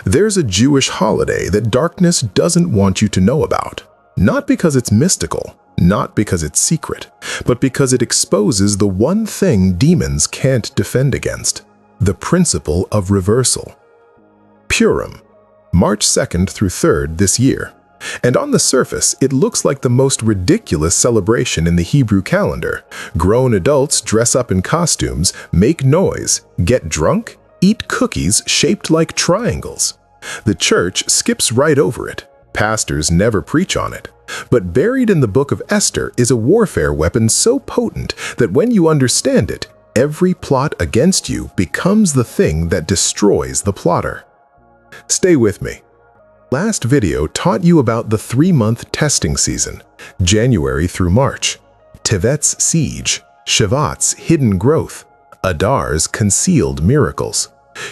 There's a Jewish holiday that darkness doesn't want you to know about. Not because it's mystical, not because it's secret, but because it exposes the one thing demons can't defend against: the principle of reversal. Purim, March 2nd through 3rd this year. And on the surface, it looks like the most ridiculous celebration in the Hebrew calendar. Grown adults dress up in costumes, make noise, get drunk, eat cookies shaped like triangles. The church skips right over it. Pastors never preach on it. But buried in the book of Esther is a warfare weapon so potent that when you understand it, every plot against you becomes the thing that destroys the plotter. Stay with me. Last video taught you about the 3-month testing season, January through March, Tevet's siege, Shavuot's hidden growth, Adar's concealed miracles.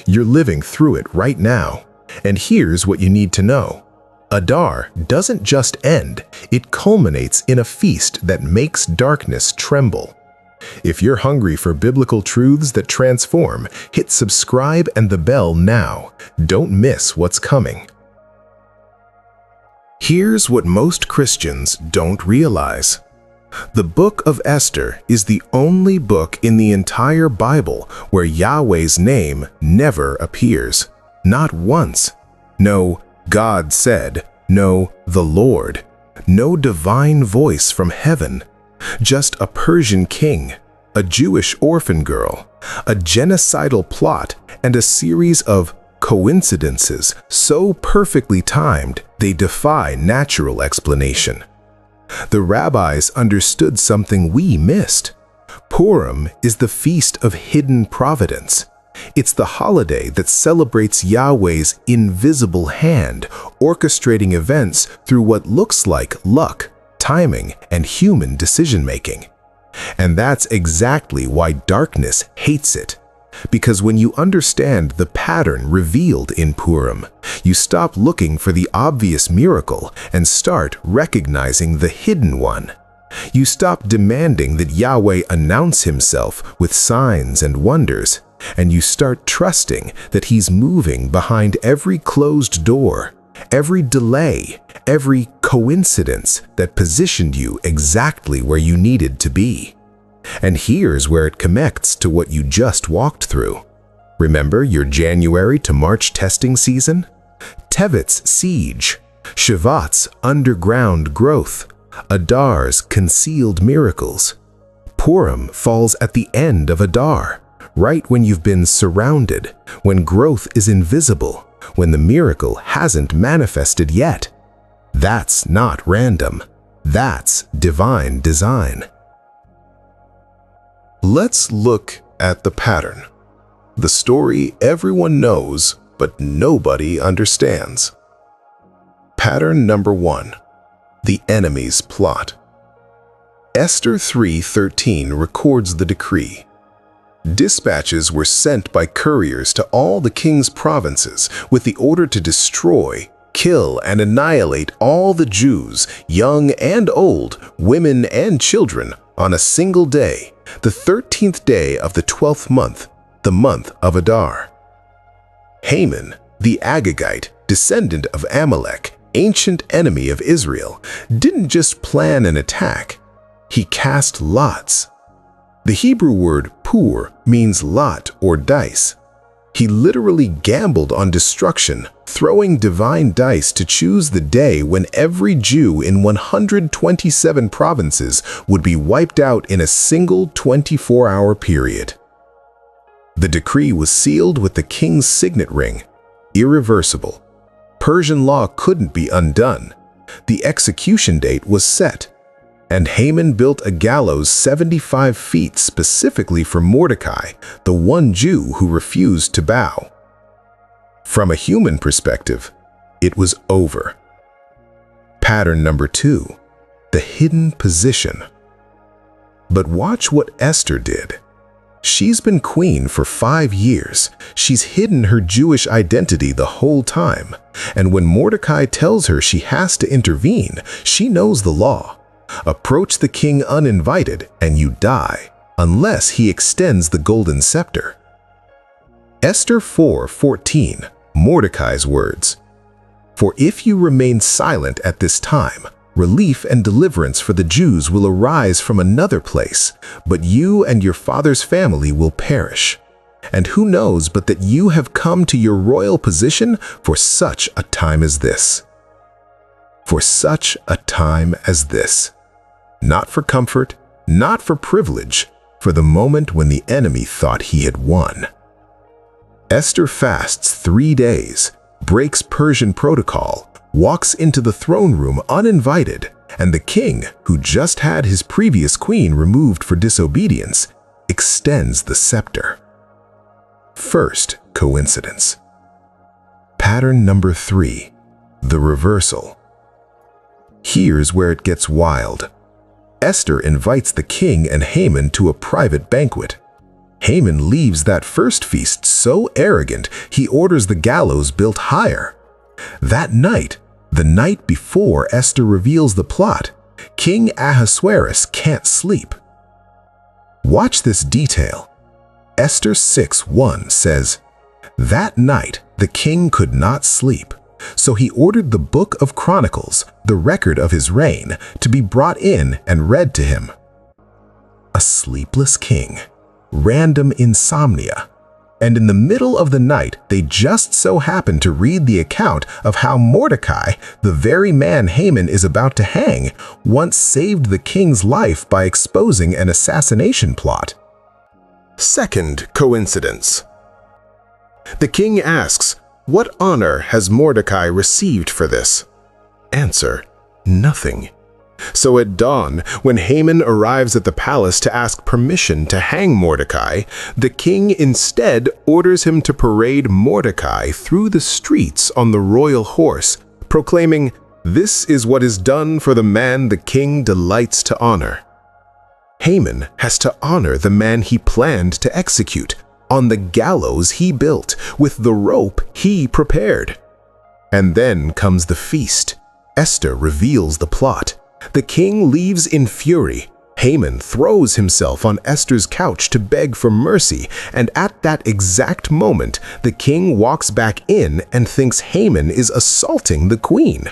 You're living through it right now. And here's what you need to know. Adar doesn't just end, it culminates in a feast that makes darkness tremble. If you're hungry for biblical truths that transform, hit subscribe and the bell now. Don't miss what's coming. Here's what most Christians don't realize. The book of Esther is the only book in the entire Bible where Yahweh's name never appears. Not once. No God said, no the Lord. No divine voice from heaven. Just a Persian king, a Jewish orphan girl, a genocidal plot, and a series of coincidences so perfectly timed they defy natural explanation. The rabbis understood something we missed. Purim is the feast of hidden providence. It's the holiday that celebrates Yahweh's invisible hand, orchestrating events through what looks like luck, timing, and human decision-making. And that's exactly why darkness hates it. Because when you understand the pattern revealed in Purim, you stop looking for the obvious miracle and start recognizing the hidden one. You stop demanding that Yahweh announce himself with signs and wonders, and you start trusting that he's moving behind every closed door, every delay, every coincidence that positioned you exactly where you needed to be. And here's where it connects to what you just walked through. Remember your January to March testing season? Tevet's siege, Shavuot's underground growth, Adar's concealed miracles. Purim falls at the end of Adar, right when you've been surrounded, when growth is invisible, when the miracle hasn't manifested yet. That's not random. That's divine design. Let's look at the pattern. The story everyone knows, but nobody understands. Pattern number 1. The enemy's plot. Esther 3:13 records the decree. Dispatches were sent by couriers to all the king's provinces with the order to destroy, kill, and annihilate all the Jews, young and old, women and children, on a single day, the 13th day of the 12th month, the month of Adar. Haman, the Agagite, descendant of Amalek, ancient enemy of Israel, didn't just plan an attack. He cast lots. The Hebrew word pur means lot or dice. He literally gambled on destruction, throwing divine dice to choose the day when every Jew in 127 provinces would be wiped out in a single 24-hour period. The decree was sealed with the king's signet ring, irreversible. Persian law couldn't be undone. The execution date was set, and Haman built a gallows 75 feet specifically for Mordecai, the one Jew who refused to bow. From a human perspective, it was over. Pattern number 2, the hidden position. But watch what Esther did. She's been queen for 5 years. She's hidden her Jewish identity the whole time. And when Mordecai tells her she has to intervene, she knows the law. Approach the king uninvited and you die, unless he extends the golden scepter. Esther 4:14, Mordecai's words. For if you remain silent at this time, relief and deliverance for the Jews will arise from another place, but you and your father's family will perish. And who knows but that you have come to your royal position for such a time as this. For such a time as this. Not for comfort, not for privilege, for the moment when the enemy thought he had won. Esther fasts 3 days, breaks Persian protocol, walks into the throne room uninvited, and the king, who just had his previous queen removed for disobedience, extends the scepter. First coincidence. Pattern number 3, the reversal. Here's where it gets wild. Esther invites the king and Haman to a private banquet. Haman leaves that first feast so arrogant he orders the gallows built higher. That night, the night before Esther reveals the plot, King Ahasuerus can't sleep. Watch this detail. Esther 6:1 says, "That night the king could not sleep, so he ordered the book of Chronicles, the record of his reign, to be brought in and read to him." A sleepless king, random insomnia, and in the middle of the night they just so happen to read the account of how Mordecai, the very man Haman is about to hang, once saved the king's life by exposing an assassination plot. Second coincidence. The king asks, "What honor has Mordecai received for this?" Answer, "Nothing." So at dawn, when Haman arrives at the palace to ask permission to hang Mordecai, the king instead orders him to parade Mordecai through the streets on the royal horse, proclaiming, "This is what is done for the man the king delights to honor." Haman has to honor the man he planned to execute on the gallows he built with the rope he prepared. And then comes the feast. Esther reveals the plot. The king leaves in fury. Haman throws himself on Esther's couch to beg for mercy, and at that exact moment, the king walks back in and thinks Haman is assaulting the queen.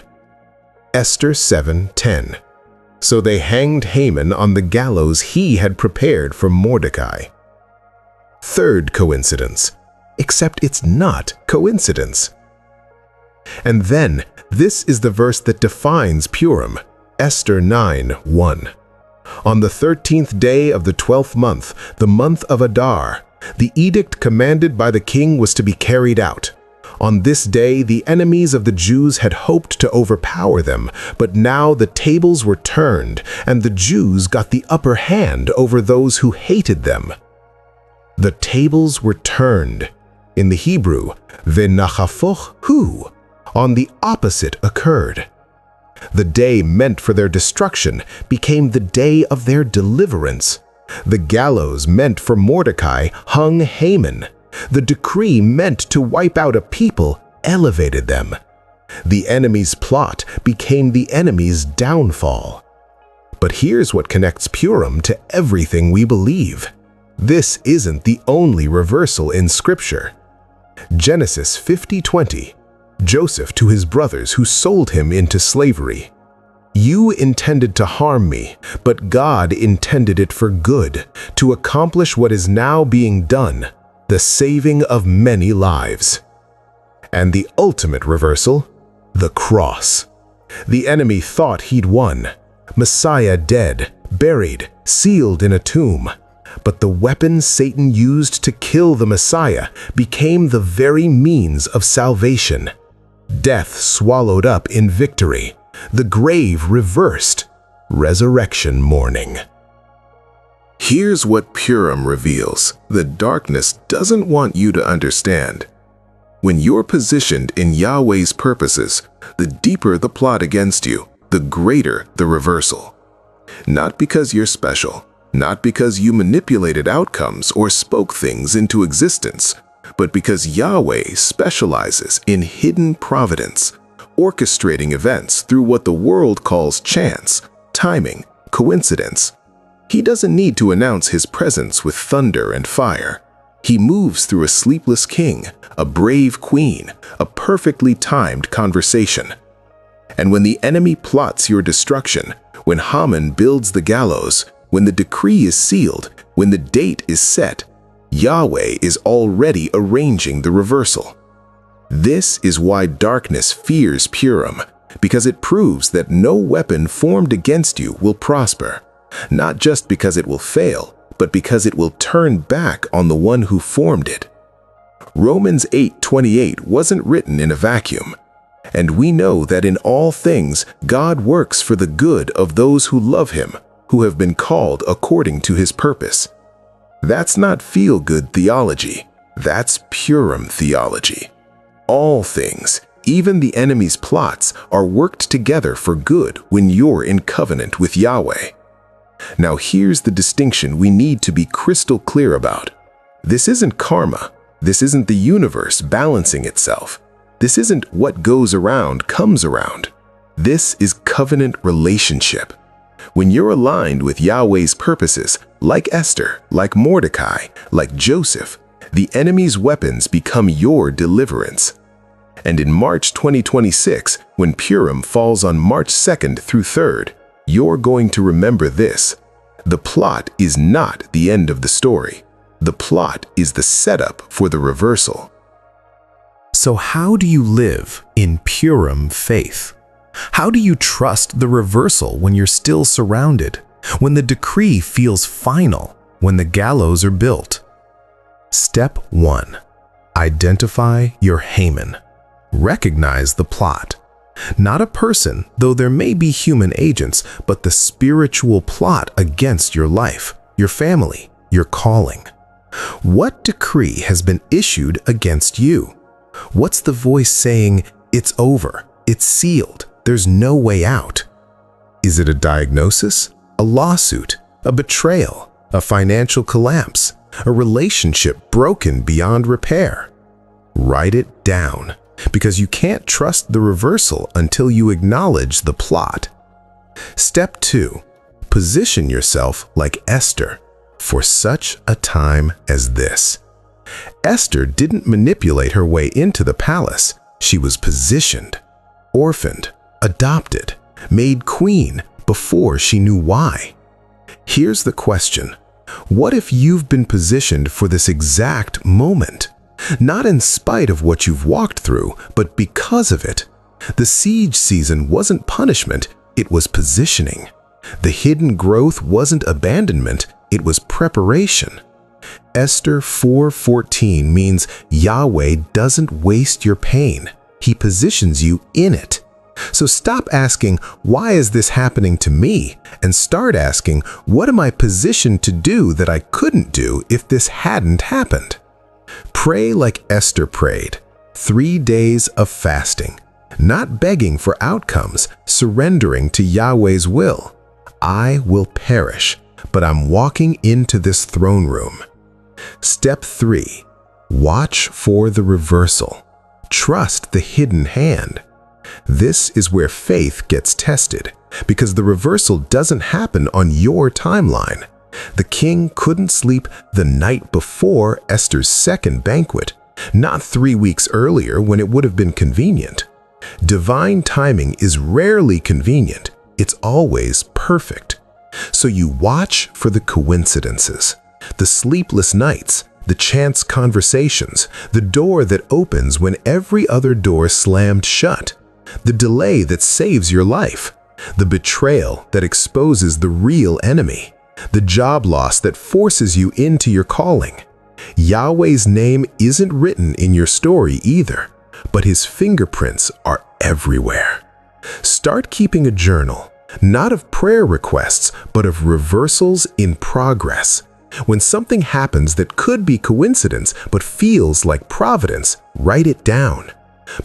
Esther 7:10. So they hanged Haman on the gallows he had prepared for Mordecai. Third coincidence, except it's not coincidence. And then, this is the verse that defines Purim, Esther 9:1. On the 13th day of the 12th month, the month of Adar, the edict commanded by the king was to be carried out. On this day, the enemies of the Jews had hoped to overpower them, but now the tables were turned, and the Jews got the upper hand over those who hated them. The tables were turned. In the Hebrew, v'nachafoch hu, on the opposite occurred. The day meant for their destruction became the day of their deliverance. The gallows meant for Mordecai hung Haman. The decree meant to wipe out a people elevated them. The enemy's plot became the enemy's downfall. But here's what connects Purim to everything we believe. This isn't the only reversal in Scripture. Genesis 50:20. Joseph to his brothers who sold him into slavery. "You intended to harm me, but God intended it for good, to accomplish what is now being done, the saving of many lives." And the ultimate reversal, the cross. The enemy thought he'd won. Messiah dead, buried, sealed in a tomb. But the weapon Satan used to kill the Messiah became the very means of salvation. Death swallowed up in victory. The grave reversed. Resurrection morning. Here's what Purim reveals the darkness doesn't want you to understand. When you're positioned in Yahweh's purposes, the deeper the plot against you, the greater the reversal. Not because you're special, not because you manipulated outcomes or spoke things into existence, but because Yahweh specializes in hidden providence, orchestrating events through what the world calls chance, timing, coincidence. He doesn't need to announce his presence with thunder and fire. He moves through a sleepless king, a brave queen, a perfectly timed conversation. And when the enemy plots your destruction, when Haman builds the gallows, when the decree is sealed, when the date is set, Yahweh is already arranging the reversal. This is why darkness fears Purim, because it proves that no weapon formed against you will prosper, not just because it will fail, but because it will turn back on the one who formed it. Romans 8:28 wasn't written in a vacuum, and we know that in all things God works for the good of those who love Him, who have been called according to His purpose. That's not feel-good theology, that's Purim theology. All things, even the enemy's plots, are worked together for good when you're in covenant with Yahweh. Now here's the distinction we need to be crystal clear about. This isn't karma. This isn't the universe balancing itself. This isn't what goes around comes around. This is covenant relationship. When you're aligned with Yahweh's purposes, like Esther, like Mordecai, like Joseph, the enemy's weapons become your deliverance. And in March 2026, when Purim falls on March 2nd through 3rd, you're going to remember this. The plot is not the end of the story. The plot is the setup for the reversal. So how do you live in Purim faith? How do you trust the reversal when you're still surrounded, when the decree feels final, when the gallows are built? Step 1. Identify your Haman. Recognize the plot. Not a person, though there may be human agents, but the spiritual plot against your life, your family, your calling. What decree has been issued against you? What's the voice saying, "It's over, it's sealed, there's no way out"? Is it a diagnosis, a lawsuit, a betrayal, a financial collapse, a relationship broken beyond repair? Write it down, because you can't trust the reversal until you acknowledge the plot. Step 2. Position yourself like Esther for such a time as this. Esther didn't manipulate her way into the palace. She was positioned, orphaned, adopted, made queen before she knew why. Here's the question. What if you've been positioned for this exact moment? Not in spite of what you've walked through, but because of it. The siege season wasn't punishment, it was positioning. The hidden growth wasn't abandonment, it was preparation. Esther 4:14 means Yahweh doesn't waste your pain. He positions you in it. So stop asking, "Why is this happening to me?" and start asking, "What am I positioned to do that I couldn't do if this hadn't happened?" Pray like Esther prayed. 3 days of fasting. Not begging for outcomes, surrendering to Yahweh's will. I will perish, but I'm walking into this throne room. Step 3. Watch for the reversal. Trust the hidden hand. This is where faith gets tested, because the reversal doesn't happen on your timeline. The king couldn't sleep the night before Esther's second banquet, not 3 weeks earlier when it would have been convenient. Divine timing is rarely convenient, it's always perfect. So you watch for the coincidences, the sleepless nights, the chance conversations, the door that opens when every other door slammed shut, the delay that saves your life, the betrayal that exposes the real enemy, the job loss that forces you into your calling. Yahweh's name isn't written in your story either, but His fingerprints are everywhere. Start keeping a journal, not of prayer requests, but of reversals in progress. When something happens that could be coincidence but feels like providence, write it down.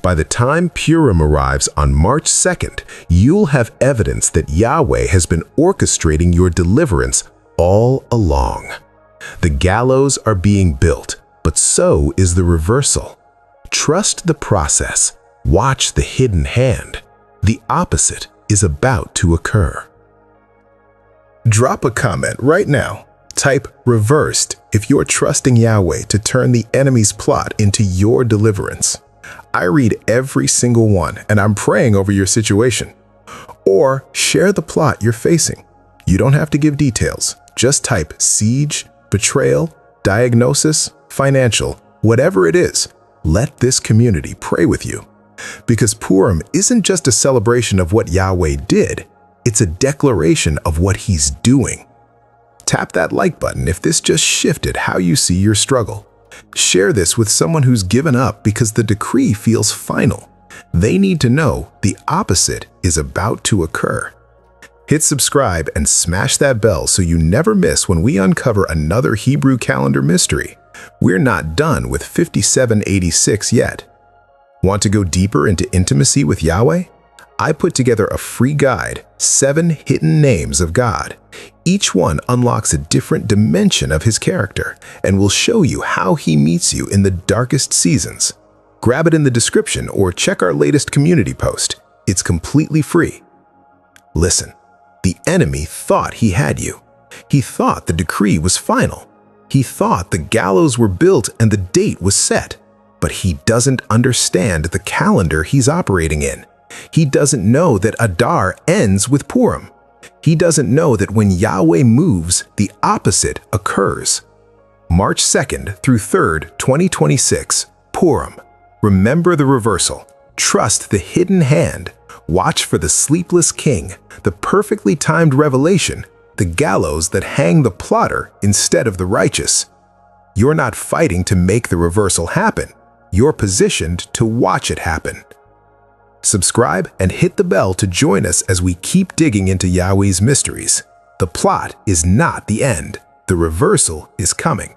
By the time Purim arrives on March 2nd, you'll have evidence that Yahweh has been orchestrating your deliverance all along. The gallows are being built, but so is the reversal. Trust the process. Watch the hidden hand. The opposite is about to occur. Drop a comment right now. Type reversed if you're trusting Yahweh to turn the enemy's plot into your deliverance. I read every single one and I'm praying over your situation. Or share the plot you're facing. You don't have to give details. Just type siege, betrayal, diagnosis, financial, whatever it is. Let this community pray with you. Because Purim isn't just a celebration of what Yahweh did, it's a declaration of what He's doing. Tap that like button if this just shifted how you see your struggle. Share this with someone who's given up because the decree feels final. They need to know the opposite is about to occur. Hit subscribe and smash that bell so you never miss when we uncover another Hebrew calendar mystery. We're not done with 5786 yet. Want to go deeper into intimacy with Yahweh? I put together a free guide, 7 hidden names of God. Each one unlocks a different dimension of His character and will show you how He meets you in the darkest seasons. Grab it in the description or check our latest community post. It's completely free. Listen, the enemy thought he had you. He thought the decree was final. He thought the gallows were built and the date was set. But he doesn't understand the calendar he's operating in. He doesn't know that Adar ends with Purim. He doesn't know that when Yahweh moves, the opposite occurs. March 2nd through 3rd, 2026, Purim. Remember the reversal. Trust the hidden hand. Watch for the sleepless king, the perfectly timed revelation, the gallows that hang the plotter instead of the righteous. You're not fighting to make the reversal happen. You're positioned to watch it happen. Subscribe and hit the bell to join us as we keep digging into Yahweh's mysteries. The plot is not the end. The reversal is coming.